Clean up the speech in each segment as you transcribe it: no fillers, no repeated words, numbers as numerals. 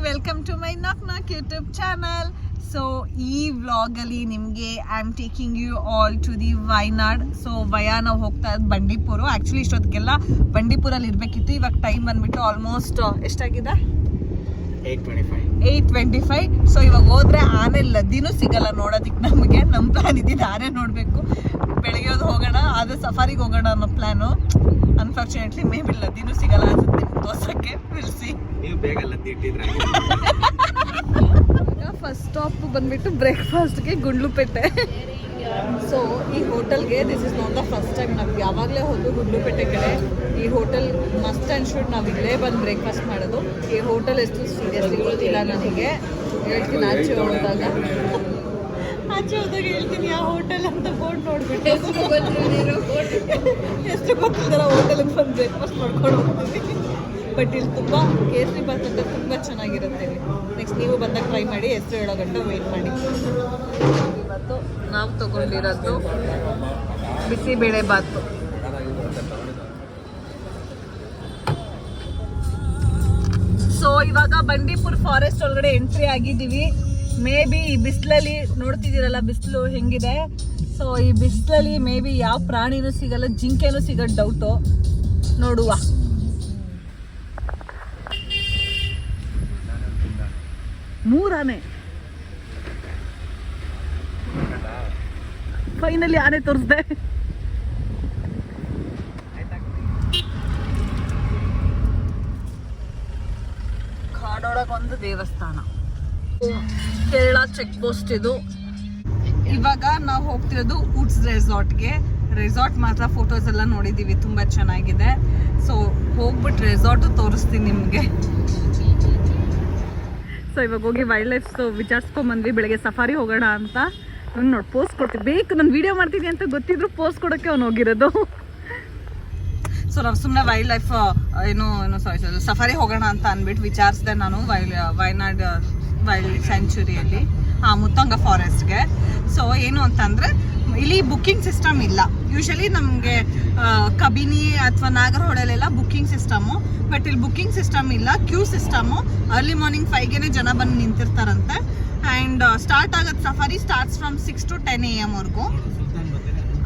Welcome to my ನಾಕ್ ನಾಕ್ YouTube channel. So ಈ ವ್ಲಾಗಲ್ಲಿ ನಿಮಗೆ I am taking you all to the Wayanad. So ನಾವು ಹೋಗ್ತಾ ಇರೋದು ಬಂಡೀಪುರ. ಆ್ಯಕ್ಚುಲಿ ಇಷ್ಟೊತ್ತಿಗೆಲ್ಲ ಬಂಡೀಪುರಲ್ಲಿ ಇರಬೇಕಿತ್ತು. ಇವಾಗ ಟೈಮ್ ಬಂದ್ಬಿಟ್ಟು ಆಲ್ಮೋಸ್ಟ್ ಎಷ್ಟಾಗಿದೆ, 8:25. ಸೊ ಇವಾಗ ಹೋದ್ರೆ ಆನೆ ಲದ್ದಿನೂ ಸಿಗಲ್ಲ ನೋಡೋದಕ್ಕೆ. ನಮಗೆ ನಮ್ಮ ಪ್ಲಾನ್ ಇದ್ದಿದ್ದು ಆನೆ ನೋಡಬೇಕು, ಬೆಳಗ್ಗೆ ಹೋಗೋಣ, ಆದರೆ ಸಫಾರಿಗೆ ಹೋಗೋಣ ಅನ್ನೋ ಪ್ಲಾನು. ಅನ್ಫಾರ್ಚುನೇಟ್ಲಿ ಮೇ ಬಿ ಲದ್ದಿನೂ ಸಿಗಲ್ಲ ಅನ್ಸುತ್ತೆ ನಿಮ್ಗೆ ತೋರ್ಸಕ್ಕೆ. ವಿಲ್ಸಿ. ನೀವು ಬೇಗ ಲದ್ದಿ ಇಟ್ಟಿದ್ರೆ. ಫಸ್ಟ್ ಸ್ಟಾಪ್ ಬಂದ್ಬಿಟ್ಟು ಬ್ರೇಕ್ಫಾಸ್ಟ್ಗೆ ಗುಂಡ್ಲುಪೇಟೆ. ಸೊ ಈ ಹೋಟೆಲ್ಗೆ this is not the first time. ನಾವು ಯಾವಾಗಲೇ ಹೋದ್ರು ಗುಂಡ್ಲುಪೇಟೆ ಕಡೆ ಈ ಹೋಟೆಲ್ ಮಸ್ಟ್ ಆ್ಯಂಡ್ ಶುಡ್ ನಾವು ಇಲ್ಲೇ ಬಂದು ಬ್ರೇಕ್ಫಾಸ್ಟ್ ಮಾಡೋದು. ಈ ಹೋಟೆಲ್ ಎಷ್ಟು ಸೀರಿಯಸ್ಲಿ ಗೊತ್ತಿಲ್ಲ ನನಗೆ. ಹೇಳ್ತೀನಿ ಆಚೆ ಹೋದಾಗ ಹೇಳ್ತೀನಿ ಆ ಹೋಟೆಲ್ ಅಂತ ಬೋರ್ಡ್ ನೋಡ್ಬಿಟ್ಟು ಎಷ್ಟು ಗೊತ್ತಿಲ್ಲ ಹೋಟೆಲ್ಗೆ ಬಂದು ಬ್ರೇಕ್ಫಾಸ್ಟ್ ಮಾಡ್ಕೊಂಡು ಹೋಗ್ತೀವಿ. ಬಟ್ ಇಲ್ಲಿ ತುಂಬ ಕೇಸರಿ ಬಾತ್ ಅಂತ ತುಂಬ ಚೆನ್ನಾಗಿರುತ್ತೆ. ನೆಕ್ಸ್ಟ್ ನೀವು ಬಂದಾಗ ಟ್ರೈ ಮಾಡಿ. ಹೆಸರು ಹೇಳೋ ಗಂಟೆ ವೆಯ್ಟ್ ಮಾಡಿ. ಇವತ್ತು ನಾವು ತಗೊಂಡಿರೋದು ಬಿಸಿಬೇಳೆ ಬಾತು. ಸೊ ಇವಾಗ ಬಂಡೀಪುರ ಫಾರೆಸ್ಟ್ ಒಳಗಡೆ ಎಂಟ್ರಿ ಆಗಿದ್ದೀವಿ. ಮೇ ಬಿ ಈ ಬಿಸಿಲಲ್ಲಿ ನೋಡ್ತಿದ್ದೀರಲ್ಲ ಬಿಸಿಲು ಹೆಂಗಿದೆ. ಸೊ ಈ ಬಿಸಿಲಲ್ಲಿ ಮೇ ಬಿ ಯಾವ ಪ್ರಾಣಿನೂ ಸಿಗಲ್ಲ, ಜಿಂಕೆನೂ ಸಿಗೋದು ಡೌಟು. ನೋಡುವ. ಮೂರಾನೆ ಫೈನಲಿ ಆನೆ ತೋರಿಸ್ದೆ. ಕಾಡೊಳಗೊಂದು ದೇವಸ್ಥಾನ, ಕೇರಳ ಚೆಕ್ ಪೋಸ್ಟ್ ಇದು. ಇವಾಗ ನಾವು ಹೋಗ್ತಿರೋದು ವುಡ್ಸ್ ರೆಸಾರ್ಟ್ಗೆ. ರೆಸಾರ್ಟ್ ಮಾತ್ರ ಫೋಟೋಸ್ ಎಲ್ಲ ನೋಡಿದ್ದೀವಿ, ತುಂಬ ಚೆನ್ನಾಗಿದೆ. ಸೊ ಹೋಗ್ಬಿಟ್ಟು ರೆಸಾರ್ಟು ತೋರಿಸ್ತೀನಿ ನಿಮಗೆ. ಸೊ ಇವಾಗ ಹೋಗಿ ವೈಲ್ಡ್ ಲೈಫ್ ವಿಚಾರಿಸ್ಕೊಂಬಂದ್ವಿ. ಬೆಳಗ್ಗೆ ಸಫಾರಿ ಹೋಗೋಣ ಅಂತ. ನಾನು ನೋಡಿ ಪೋಸ್ಟ್ ಕೊಡ್ತೀನಿ, ಬೇಕು ನಾನು ವೀಡಿಯೋ ಮಾಡ್ತೀನಿ ಅಂತ ಗೊತ್ತಿದ್ರು ಪೋಸ್ಟ್ ಕೊಡೋಕ್ಕೆ ಅವ್ನು ಹೋಗಿರೋದು. ಸೊ ನಾವು ಸುಮ್ಮನೆ ವೈಲ್ಡ್ ಲೈಫ್ ಸಾರಿ ಸಫಾರಿ ಹೋಗೋಣ ಅಂತ ಅಂದ್ಬಿಟ್ಟು ವಿಚಾರಿಸಿದೆ ನಾನು ವೈನಾಡ್ ವೈಲ್ಡ್ ಸ್ಯಾಂಚುರಿಯಲ್ಲಿ, ಮುತ್ತಂಗ ಫಾರೆಸ್ಟ್ಗೆ. ಸೊ ಏನು ಅಂತಂದರೆ ಇಲ್ಲಿ ಬುಕ್ಕಿಂಗ್ ಸಿಸ್ಟಮ್ ಇಲ್ಲ. ಯೂಶಲಿ ನಮಗೆ ಕಬಿನಿ ಅಥವಾ ನಾಗರಹೊಳೆಲೆಲ್ಲ ಬುಕ್ಕಿಂಗ್ ಸಿಸ್ಟಮು. ಬಟ್ ಇಲ್ಲಿ ಬುಕ್ಕಿಂಗ್ ಸಿಸ್ಟಮ್ ಇಲ್ಲ, ಕ್ಯೂ ಸಿಸ್ಟಮು. ಅರ್ಲಿ ಮಾರ್ನಿಂಗ್ 5ಗೆ ಜನ ಬಂದು ನಿಂತಿರ್ತಾರಂತೆ. ಆ್ಯಂಡ್ ಸ್ಟಾರ್ಟ್ ಆಗೋದು safari starts from 6 to 10 AM ವರೆಗೂ.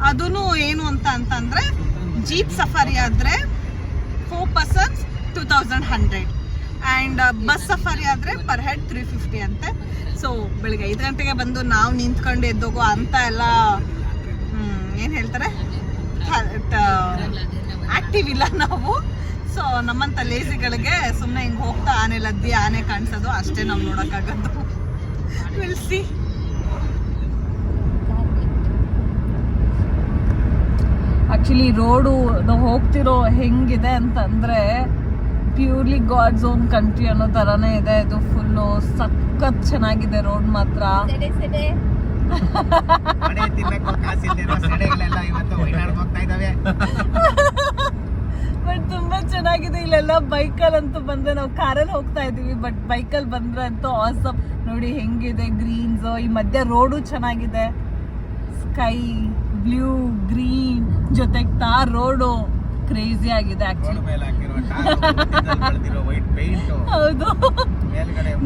ಅದೂ ಏನು ಅಂತಂದರೆ ಜೀಪ್ ಸಫಾರಿ ಆದರೆ 4 persons 2100 ಆ್ಯಂಡ್ ಬಸ್ ಸಫಾರಿ ಆದರೆ ಪರ್ ಹೆಡ್ 350 ಅಂತೆ. ಸೊ ಬೆಳಿಗ್ಗೆ 5 ಗಂಟೆಗೆ ಬಂದು ನಾವು ನಿಂತ್ಕೊಂಡು ಎದ್ದೋಗೋ ಅಂತ ಎಲ್ಲ ಏನು ಹೇಳ್ತಾರೆ ಆ್ಯಕ್ಟಿವ್ ಇಲ್ಲ ನಾವು. ಸೊ ನಮ್ಮಂಥ ಲೇಸಿಗಳಿಗೆ ಸುಮ್ಮನೆ ಹಿಂಗೆ ಹೋಗ್ತಾ ಆನೆ ಲದ್ದಿ ಆನೆ ಕಾಣಿಸೋದು ಅಷ್ಟೇ ನಾವು ನೋಡೋಕ್ಕಾಗದ್ದು. ವಿಲ್ಸಿ. ಆ್ಯಕ್ಚುಲಿ ರೋಡು ನಾವು ಹೋಗ್ತಿರೋ ಹೆಂಗಿದೆ ಅಂತಂದರೆ ಪ್ಯೂರ್ಲಿ ಗಾಡ್ಸ್ ಓನ್ ಕಂಟ್ರಿ ಅನ್ನೋ ಥರನೇ ಇದೆ. ಇದು ಫುಲ್ಲು ಸಖತ್ ಚೆನ್ನಾಗಿದೆ ರೋಡ್ ಮಾತ್ರ. ಬಟ್ ತುಂಬ ಚೆನ್ನಾಗಿದೆ. ಇಲ್ಲೆಲ್ಲ ಬೈಕಲ್ಲಂತೂ ಬಂದರೆ ನಾವು ಕಾರಲ್ಲಿ ಹೋಗ್ತಾ ಇದ್ದೀವಿ, ಬಟ್ ಬೈಕಲ್ಲಿ ಬಂದರೆ ಅಂತೂ ಆಸಮ್. ನೋಡಿ ಹೆಂಗಿದೆ ಗ್ರೀನ್ಸ್. ಈ ಮಧ್ಯೆ ರೋಡು ಚೆನ್ನಾಗಿದೆ, ಸ್ಕೈ ಬ್ಲೂ ಗ್ರೀನ್ ಜೊತೆಗೆ ತಾರ್ ರೋಡು ಕ್ರೇಜಿ ಆಗಿದೆ ಆಕ್ಚುಲಿ. ಹೌದು.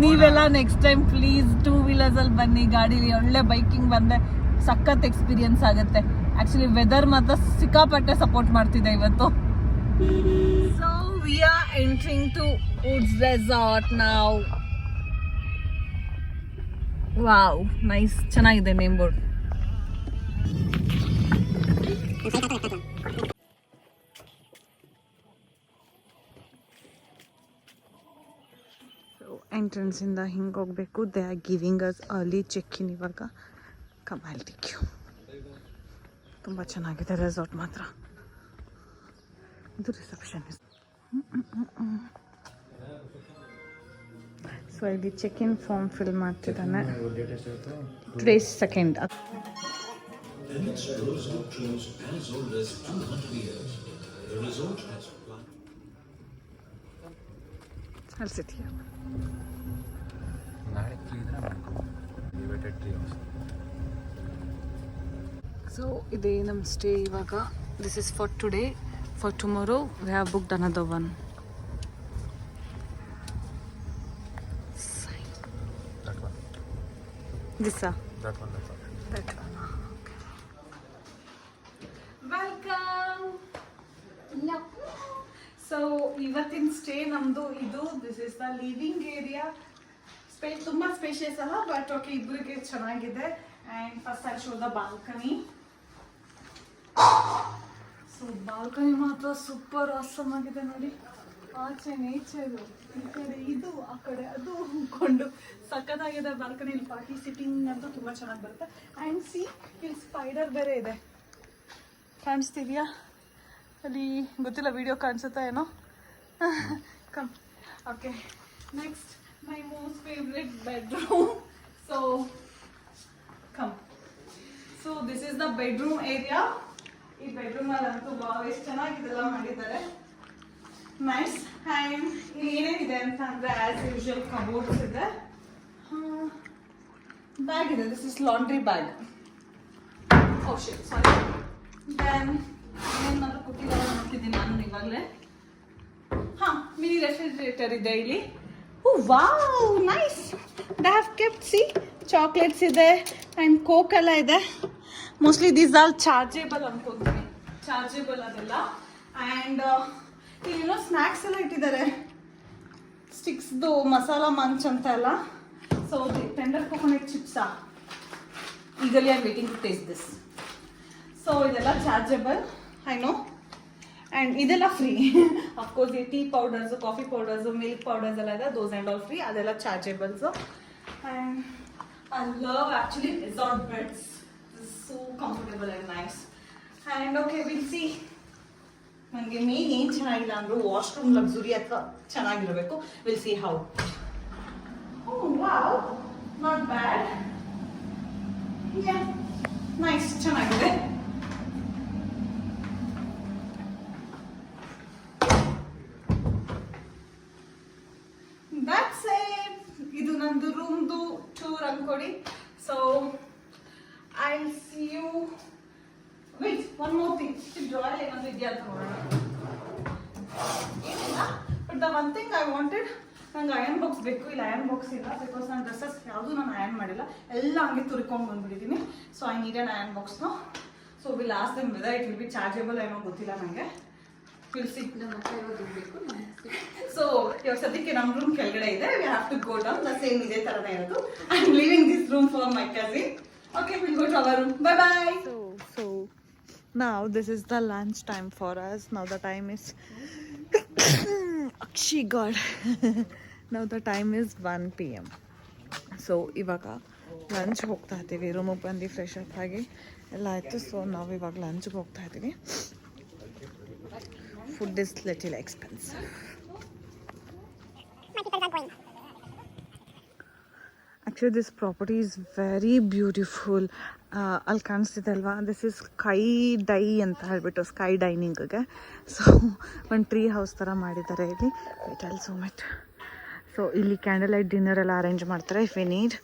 ನೀವೆಲ್ಲ ನೆಕ್ಸ್ಟ್ ಟೈಮ್ ಪ್ಲೀಸ್ 2 wheelers ಅಲ್ಲಿ ಬನ್ನಿ. ಗಾಡೀಲಿ ಒಳ್ಳೆ ಬೈಕಿಂಗ್ ಬಂದರೆ ಸಖತ್ ಎಕ್ಸ್ಪೀರಿಯನ್ಸ್ ಆಗುತ್ತೆ. ಆ್ಯಕ್ಚುಲಿ ವೆದರ್ ಮಾತ್ರ ಸಿಕ್ಕಾಪಟ್ಟೆ ಸಪೋರ್ಟ್ ಮಾಡ್ತಿದೆ ಇವತ್ತು. So we are entering to woods resort ನಾವ್. ವಾವ್, ನೈಸ್, ಚೆನ್ನಾಗಿದೆ ನೇಮ್ ಬೋರ್ಡ್. ಎಂಟ್ರೆನ್ಸ್ ಇಂದ ಹಿಂಗೆ ಹೋಗಬೇಕು. They are giving us early check in. ಇವಾಗ ಕಮಾಲ್ ಟಿಕ್ಯೂ. ತುಂಬ ಚೆನ್ನಾಗಿದೆ ರೆಸಾರ್ಟ್ ಮಾತ್ರ. ಇದು ರಿಸೆಪ್ಷನ್. ಸೊ ಇಲ್ಲಿ ಚೆಕ್ ಇನ್ ಫಾರ್ಮ್ ಫಿಲ್ ಮಾಡ್ತಿದ್ದಾನೆ. Today 2nd. I'll sit here. So ಇದೇ ನಮ್ಮ ಸ್ಟೇ ಇವಾಗ. This is for today. For tomorrow we have booked another one. ದಿಸ That one. ವೆಲ್ಕಮ್. ಸೊ ಇವತ್ತಿನ ಸ್ಟೇ ನಮ್ಮದು ಇದು. This is the living area. ತುಂಬ spacious ಅಲ್ಲ, ಬಟ್ ಓಕೆ, ಇಬ್ಬರಿಗೆ ಚೆನ್ನಾಗಿದೆ. And first I show the balcony. So balcony ಮಾತ್ರ super awesome ಆಗಿದೆ ನೋಡಿ. ಆಚೆ ನೇಚರು, ಈ ಕಡೆ ಇದು, ಆ ಕಡೆ ಅದು ಹೊಂದ್ಕೊಂಡು ಸಕ್ಕತ್ತಾಗಿದೆ ಬಾಲ್ಕನಿ. ಇಲ್ಲಿ ಪಾರ್ಟಿ ಸಿಟ್ಟಿಂಗ್ ಅಂತೂ ತುಂಬ ಚೆನ್ನಾಗಿ ಬರುತ್ತೆ. ಆ್ಯಂಡ್ ಸಿ, ಇಲ್ಲಿ ಸ್ಪೈಡರ್ ಬೇರೆ ಇದೆ, ಕಾಣಿಸ್ತಿದ್ಯಾ ಅಲ್ಲಿ? ಗೊತ್ತಿಲ್ಲ, ವಿಡಿಯೋ ಕಾಣಿಸುತ್ತಾ ಏನೋ. Come. Okay, next my most favourite bedroom. So come. So this is the bedroom area. ಈ ಬೆಡ್ರೂಮಲ್ಲಿ ಅಂತೂ ಎಷ್ಟು ಚೆನ್ನಾಗಿದೆಲ್ಲ ಮಾಡಿದ್ದಾರೆ. ನೈಸ್. ಆ್ಯಂಡ್ ಇಲ್ಲಿ ಏನೇನಿದೆ ಅಂತ ಅಂದರೆ ಆ್ಯಸ್ ಯೂಶುವಲ್ ಕಬೋರ್ಡ್ಸ್ ಇದೆ, ಬ್ಯಾಗ್ ಇದೆ. This is laundry bag. Oh shit, sorry. Then ಏನಾದರೂ ಕೊಟ್ಟಿದ್ದಾರೆ ನೋಡ್ತಿದ್ದೀನಿ ನಾನು ಇವಾಗಲೇ. ಹಾಂ, ಮಿನಿ ರೆಫ್ರಿಜರೇಟರ್ ಇದೆ ಇಲ್ಲಿ. Oh wow, nice. They have kept, see, chocolates ಇದೆ ಆ್ಯಂಡ್ ಕೋಕ್ ಎಲ್ಲ ಇದೆ. ಮೋಸ್ಟ್ಲಿ ದೀಸ್ ಆರ್ ಚಾರ್ಜೇಬಲ್ ಅನ್ಕೊಂತೀನಿ, ಚಾರ್ಜೇಬಲ್ ಅದೆಲ್ಲ. ಆ್ಯಂಡ್ ಇಲ್ಲಿನೋ ಸ್ನ್ಯಾಕ್ಸ್ ಎಲ್ಲ ಇಟ್ಟಿದ್ದಾರೆ, ಸ್ಟಿಕ್ಸ್ದು ಮಸಾಲ ಮಂಚ್ ಅಂತ ಎಲ್ಲ. ಸೊ ಟೆಂಡರ್ ಕೋಕೋನಟ್ ಚಿಪ್ಸಾ, ಈಗಲಿ are waiting to taste this. So ಇದೆಲ್ಲ ಚಾರ್ಜೇಬಲ್, ಐ ನೋ. ಆ್ಯಂಡ್ ಇದೆಲ್ಲ ಫ್ರೀ. ಅಫ್ಕೋರ್ಸ್ ಈ tea powders, coffee powders, milk powders ಎಲ್ಲ ಇದೆ, ದೋಸ್ ಆ್ಯಂಡ್ ಆಲ್ ಫ್ರೀ. ಅದೆಲ್ಲ chargeables. And I love actually resort beds. So comfortable and nice. And okay, will see. ನನಗೆ main ಏನು ಚೆನ್ನಾಗಿಲ್ಲ ಅಂದರೂ washroom luxury ಅಥವಾ ಚೆನ್ನಾಗಿರಬೇಕು. Will see how. Oh wow, not bad. Nice, ಚೆನ್ನಾಗಿದೆ. That's it. ಇದು ನಂದು ರೂಮ್ದು ಟೂರ್ ಅನ್ಕೊಡಿ. So I see you. Wait, one more thing. Drawer ಏನಾದರೂ ಇದೆಯಾ ಅಂತ ನೋಡೋಣ. ಏನಿಲ್ಲ, but the one thing I wanted, ನಂಗೆ ಅಯನ್ ಬಾಕ್ಸ್ ಬೇಕು. ಇಲ್ಲ ಅಯನ್ ಬಾಕ್ಸ್ ಇಲ್ಲ, ಬಿಕಾಸ್ ನನ್ನ ಡ್ರೆಸ್ಸಸ್ ಯಾವುದೂ ನಾನು ಅಯನ್ ಮಾಡಿಲ್ಲ, ಎಲ್ಲ ಹಂಗೆ ತುರ್ಕೊಂಡು ಬಂದ್ಬಿಟ್ಟಿದ್ದೀನಿ. So I need an iron ಬಾಕ್ಸ್ನು. So will ask them whether it will be chargeable ಏನೋ ಗೊತ್ತಿಲ್ಲ ನನಗೆ. Will see. ಸೊ ಇವಾಗ ಸದ್ಯಕ್ಕೆ ನಮ್ಮ ರೂಮ್ ಕೆಳಗಡೆ ಇದೆ. We have to go down. The same ಇದೇ ಥರನೇ ಇರೋದು. I am leaving this room for my cousin. Okay, we'll go to our room. Bye bye. So now this is the lunch time for us. Now the time is Akshi God. Now the time is 1 PM. So ivaga lunch ಹೋಗ್ತಾ ಇದ್ದೀವಿ. ರೂಮಿಗೆ ಬಂದು fresh up ಆಗಿ ಎಲ್ಲ ಆಯಿತು. So ನಾವು ಇವಾಗ ಲಂಚ್ಗೆ ಹೋಗ್ತಾ ಇದ್ದೀವಿ. Food is little expensive. Actually this property is very beautiful. ಅಲ್ಲಿ ಕಾಣಿಸ್ತಿದೆ ಅಲ್ವಾ, ದಿಸ್ ಇಸ್ ಸ್ಕೈ ಡೈ ಅಂತ ಹೇಳ್ಬಿಟ್ಟು, ಸ್ಕೈ ಡೈನಿಂಗ್ಗೆ. ಸೊ ಒಂದು ಟ್ರೀ ಹೌಸ್ ಥರ ಮಾಡಿದ್ದಾರೆ ಇಲ್ಲಿ. Wait I'll zoom it. So ಇಲ್ಲಿ ಕ್ಯಾಂಡಲ್ ಲೈಟ್ ಡಿನ್ನರ್ ಎಲ್ಲ ಅರೇಂಜ್ ಮಾಡ್ತಾರೆ if we need.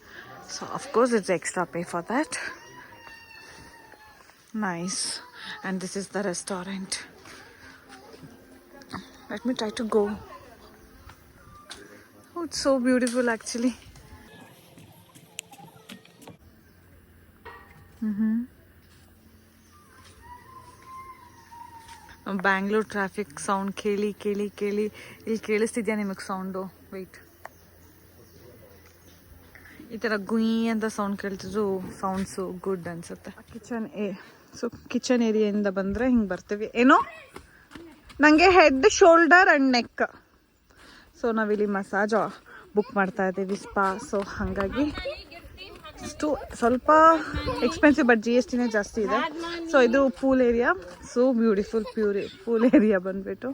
So of course it's extra pay for that. Nice. And this is the restaurant. Let me try to go. Oh, it's so beautiful actually. Bangalore traffic sound ಕೇಳಿ ಕೇಳಿ ಕೇಳಿ ಇಲ್ಲಿ ಕೇಳಿಸ್ತಿದ್ಯಾ ನಿಮಗೆ sound? Weight, ಈ ಥರ ಗುಯ್ ಅಂತ ಸೌಂಡ್ ಕೇಳ್ತಿದ್ರು. ಸೌಂಡ್ಸು ಗುಡ್ ಅನಿಸುತ್ತೆ. ಸೊ ಕಿಚನ್ ಏರಿಯಾಯಿಂದ ಬಂದರೆ ಹಿಂಗೆ ಬರ್ತೀವಿ. ಏನೋ ನನಗೆ head, shoulder and neck. So ನಾವಿಲ್ಲಿ ಮಸಾಜ್ ಬುಕ್ ಮಾಡ್ತಾ ಇದ್ದೀವಿ, ಸ್ಪಾ. ಸೊ ಹಾಗಾಗಿ ಸ್ವಲ್ಪ ಎಕ್ಸ್ಪೆನ್ಸಿವ್, ಬಟ್ GST ಜಾಸ್ತಿ ಇದೆ. ಸೊ ಇದು pool area. So beautiful pool area ಬಂದುಬಿಟ್ಟು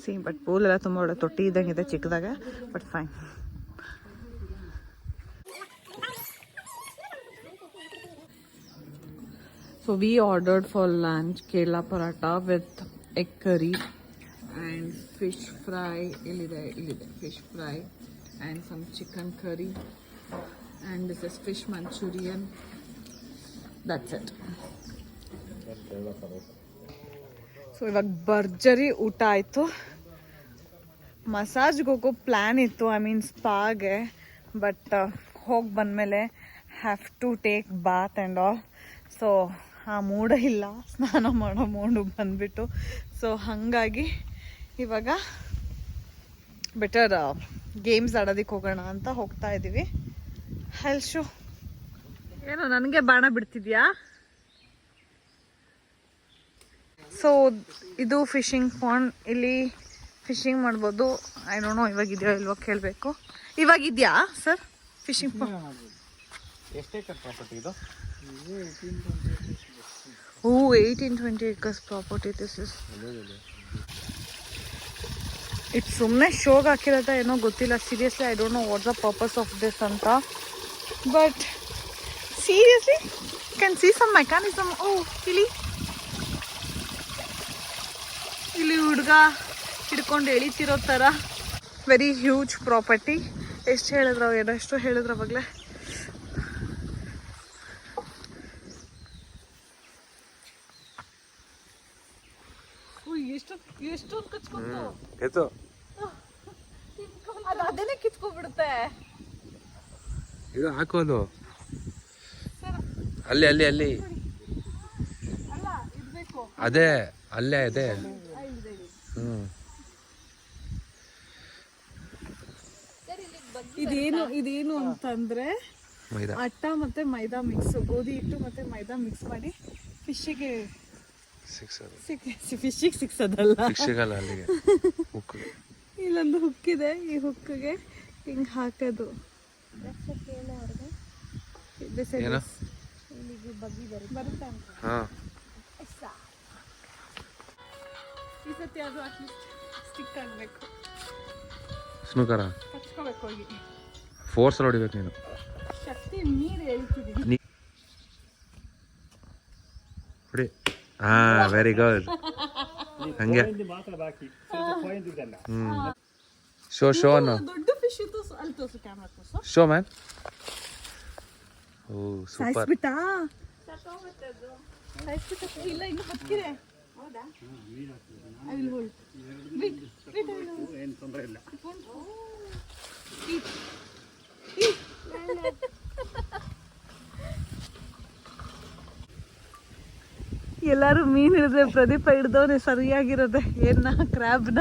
ಸೇಮ್. ಬಟ್ ಪೂಲ್ ಎಲ್ಲ ತುಂಬ ಒಳ್ಳೆ ತೊಟ್ಟಿ ಇದ್ದಂಗೆ ಇದೆ ಚಿಕ್ಕದಾಗ, but fine. So we ordered for lunch Kerala paratha with egg curry and fish fry. ಇಲ್ಲಿದೆ fish fry and some chicken curry. And this is fish Manchurian. That's it. So ಇವಾಗ ಭರ್ಜರಿ ಊಟ ಆಯಿತು. ಮಸಾಜ್ಗೆ ಹೋಗೋ ಪ್ಲ್ಯಾನ್ ಇತ್ತು, ಐ ಮೀನ್ ಸ್ಪಾಗೆ. ಬಟ್ ಹೋಗಿ ಬಂದಮೇಲೆ have to take bath and all. So ಆ ಮೂಡ ಇಲ್ಲ, ಸ್ನಾನ ಮಾಡೋ ಮೂಡು ಬಂದ್ಬಿಟ್ಟು. ಸೊ ಹಾಗಾಗಿ ಇವಾಗ ಬೆಟರ್ ಗೇಮ್ಸ್ ಆಡೋದಕ್ಕೆ ಹೋಗೋಣ ಅಂತ ಹೋಗ್ತಾ ಇದ್ದೀವಿ. ಹೆಲ್ಶು ಏನೋ ನನಗೆ ಬಾಣ ಬಿಡ್ತಿದ್ಯಾ? ಸೊ ಇದು ಫಿಶಿಂಗ್ ಪಾಂಡ್, ಇಲ್ಲಿ ಫಿಶಿಂಗ್ ಮಾಡ್ಬೋದು. ಐ ಡೋಂಟ್ ನೋ ಇವಾಗ ಇದೆಯೋ ಇಲ್ವೋ ಕೇಳಬೇಕು. ಇವಾಗ ಇದೆಯಾ ಸರ್ ಫಿಶಿಂಗ್ ಪಾಂಡ್? ಎಷ್ಟು ಏಕರ್ ಪ್ರಾಪರ್ಟಿ ಇದು? 18-20 acres ಪ್ರಾಪರ್ಟಿ ದಿಸ್ ಇಸ್. ಇದು ಸುಮ್ಮನೆ ಶೋಗೆ ಹಾಕಿರೋದ ಏನೋ ಗೊತ್ತಿಲ್ಲ. Seriously I don't know what's the purpose of this ಅಂತ. But seriously can see some mechanism. ಇಲ್ಲಿ ಹುಡುಗ ಹಿಡ್ಕೊಂಡು ಎಳಿತಿರೋ ಥರ. Very huge property. ಎಷ್ಟು ಹೇಳಿದ್ರು ಎಷ್ಟು ಹೇಳಿದ್ರು ಅವಾಗಲೇ. ಎಷ್ಟೊಂದು ಕಚ್ಕೊಂಡು ಅದು ಅದೇನೆ ಕಿತ್ಕೊಂಡ್ಬಿಡುತ್ತೆ. ಇದು ಹಾಕೋದು ಅಲ್ಲಿ ಅಲ್ಲಿ ಅಲ್ಲಿ ಅದೇ ಅಲ್ಲೇ ಇದೆ. ಇದೇನು ಅಂತಂದ್ರೆ ಅಟ್ಟ ಮತ್ತೆ ಮೈದಾ ಮಿಕ್ಸ್, ಗೋಧಿ ಹಿಟ್ಟು ಮತ್ತೆ ಮೈದಾ ಮಿಕ್ಸ್ ಮಾಡಿ ಫಿಶ್ಗೆ ಸಿಕ್ಸೋದಲ್ಲ, ಇಲ್ಲೊಂದು ಹುಕ್ ಇದೆ. ಈ ಹುಕ್ಕಿಗೆ ಹಿಂಗ್ ಹಾಕೋದು. ಈ ಸತಿ ಅದು ಅಟ್ಲೀಸ್ಟ್ ಸ್ಟಿಕ್ ಆಗಬೇಕು. ಸ್ನೂಕರ ಕಚ್ಕೋಬೇಕು ಹೋಗಿ. ಫೋರ್ಸ್ ಹೊಡಿಬೇಕು ನೀನು. ಶಕ್ತಿ ನೀರು ಹೇಳ್ತಿದ್ದೀನಿ. Very good. ಹಂಗೆ ಶೋ ಅನ್ನು ದೊಡ್ಡ ಫಿಶ್ ಇತ್ತು ಅಲ್ಲಿ ತೋರಿಸು, ಕ್ಯಾಮ್ರಾ ತೋರಿಸು. Show man. Oh super. ಸಾಯಿಸ್ಬಿಟ್ಟಾ? ಇಲ್ಲ ಇನ್ನು ಬದುಕಿದೆ. ಹೌದಾ? I will hold. ಏನು ತೊಂದರೆ ಇಲ್ಲ. ಎಲ್ಲಾರು ಮೀನ್ ಹಿಡಿದ್ರೆ ಪ್ರದೀಪ ಹಿಡ್ದವನೆ ಸರಿಯಾಗಿರೋದೆ. ಏನ ಕ್ರ್ಯಾಬ್ನ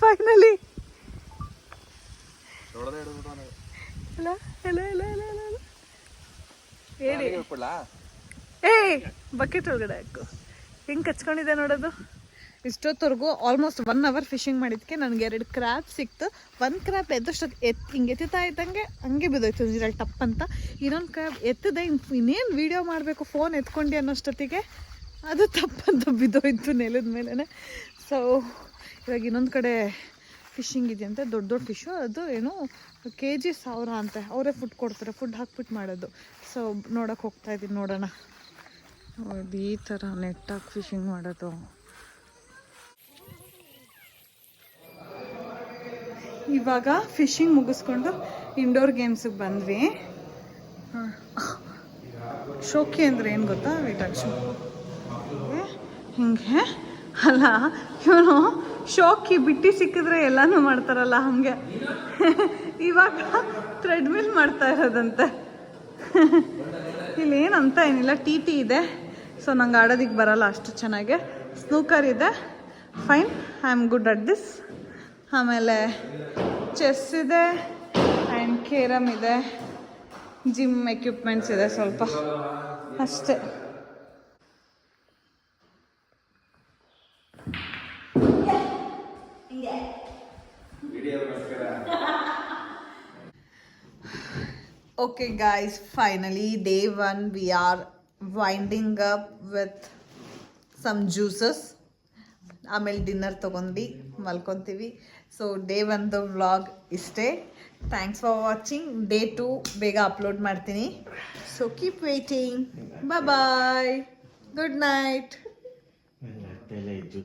ಫೈನಲಿ ಹೇಳಿ. ಬಕೆಟ್ ಒಳಗಡೆ ಹಾಕು. ಹಿಂಗೆ ಕಚ್ಕೊಂಡಿದೆ ನೋಡೋದು. ಇಷ್ಟೊತ್ತವರೆಗೂ ಆಲ್ಮೋಸ್ಟ್ 1 hour ಫಿಶಿಂಗ್ ಮಾಡಿದ್ದಕ್ಕೆ ನನಗೆ 2 ಕ್ರ್ಯಾಬ್ ಸಿಕ್ತು. 1 ಕ್ರ್ಯಾಬ್ ಎದ್ದಷ್ಟೊತ್ತು ಹಿಂಗೆ ಎತ್ತುತ್ತಾ ಇದ್ದಂಗೆ ಹಂಗೆ ಬಿದ್ದೋಯ್ತು ನೀರಲ್ಲಿ ಟಪ್ ಅಂತ. ಇನ್ನೊಂದು ಕ್ರ್ಯಾಬ್ ಎತ್ತದೆ ಇನ್ನೇನು ವೀಡಿಯೋ ಮಾಡಬೇಕು ಫೋನ್ ಎತ್ಕೊಂಡು ಅನ್ನೋಷ್ಟೊತ್ತಿಗೆ ಅದು ತಪ್ಪಂತ ಬಿದ್ದೋಯ್ತು ನೆಲದ ಮೇಲೇ. ಸೊ ಇವಾಗ ಇನ್ನೊಂದು ಕಡೆ ಫಿಶಿಂಗ್ ಇದೆಯಂತೆ, ದೊಡ್ಡ ದೊಡ್ಡ ಫಿಶು. ಅದು ಏನು kg 1000 ಅಂತೆ. ಅವರೇ ಫುಡ್ ಕೊಡ್ತಾರೆ, ಫುಡ್ ಹಾಕ್ಬಿಟ್ಟು ಮಾಡೋದು. ಸೊ ನೋಡೋಕೆ ಹೋಗ್ತಾ ಇದ್ದೀನಿ, ನೋಡೋಣ. ಇದು ಈ ಥರ ನೆಟ್ಟಾಗಿ ಫಿಶಿಂಗ್ ಮಾಡೋದು. ಇವಾಗ ಫಿಶಿಂಗ್ ಮುಗಿಸ್ಕೊಂಡು ಇಂಡೋರ್ ಗೇಮ್ಸಿಗೆ ಬಂದ್ವಿ. ಶೋಕಿ ಅಂದರೆ ಏನು ಗೊತ್ತಾ? ವೀಟಾಕ್ಷು ಹಿಂಗೆ ಅಲ್ಲ, ಇವನು ಶೋಕಿ ಬಿಟ್ಟು ಸಿಕ್ಕಿದ್ರೆ ಎಲ್ಲನೂ ಮಾಡ್ತಾರಲ್ಲ ಹಾಗೆ ಇವಾಗ ಥ್ರೆಡ್ಮಿಲ್ ಮಾಡ್ತಾ ಇರೋದಂತೆ. ಇಲ್ಲಿ ಏನಂತ ಏನಿಲ್ಲ, ಟಿ ಇದೆ. ಸೊ ನಂಗೆ ಆಡೋದಕ್ಕೆ ಬರಲ್ಲ ಅಷ್ಟು ಚೆನ್ನಾಗೆ. ಸ್ನೂಕರ್ ಇದೆ, fine, I am good at this. ಆಮೇಲೆ ಚೆಸ್ ಇದೆ ಆ್ಯಂಡ್ ಕೇರಮ್ ಇದೆ, ಜಿಮ್ ಎಕ್ವಿಪ್ಮೆಂಟ್ಸ್ ಇದೆ ಸ್ವಲ್ಪ ಅಷ್ಟೇ. Okay guys, finally day 1 we are winding up with some juices. ಆಮೇಲೆ ಡಿನ್ನರ್ ತೊಗೊಂಡು ಮಲ್ಕೊತೀವಿ. ಸೊ ಡೇ 1 ವ್ಲಾಗ್ ಇಷ್ಟೇ. Thanks for watching. ಡೇ 2 ಬೇಗ ಅಪ್ಲೋಡ್ ಮಾಡ್ತೀನಿ. So keep waiting. Bye, good night.